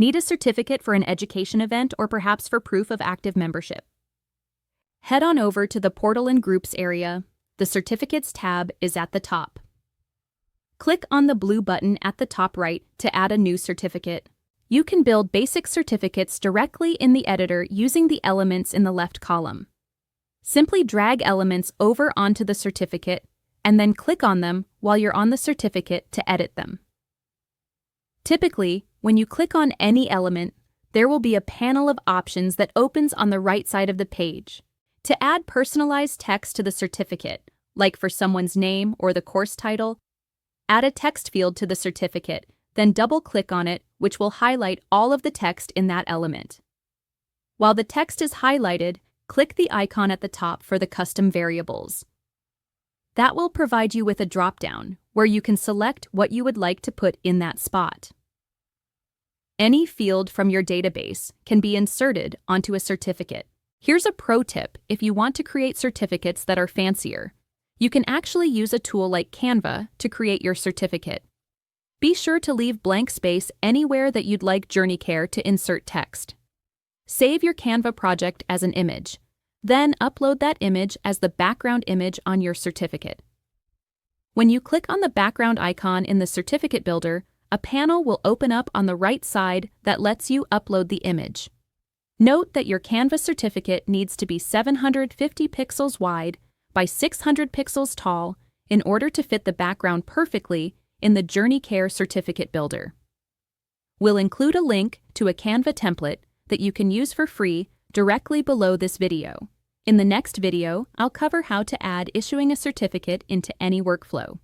Need a certificate for an education event or perhaps for proof of active membership? Head on over to the Portal and Groups area. The Certificates tab is at the top. Click on the blue button at the top right to add a new certificate. You can build basic certificates directly in the editor using the elements in the left column. Simply drag elements over onto the certificate and then click on them while you're on the certificate to edit them. Typically, when you click on any element, there will be a panel of options that opens on the right side of the page. To add personalized text to the certificate, like for someone's name or the course title, add a text field to the certificate, then double-click on it, which will highlight all of the text in that element. While the text is highlighted, click the icon at the top for the custom variables. That will provide you with a drop-down where you can select what you would like to put in that spot. Any field from your database can be inserted onto a certificate. Here's a pro tip if you want to create certificates that are fancier. You can actually use a tool like Canva to create your certificate. Be sure to leave blank space anywhere that you'd like JourneyCARE to insert text. Save your Canva project as an image. Then upload that image as the background image on your certificate. When you click on the background icon in the certificate builder, a panel will open up on the right side that lets you upload the image. Note that your Canva certificate needs to be 750 pixels wide by 600 pixels tall in order to fit the background perfectly in the JourneyCARE certificate builder. We'll include a link to a Canva template that you can use for free directly below this video. In the next video, I'll cover how to add issuing a certificate into any workflow.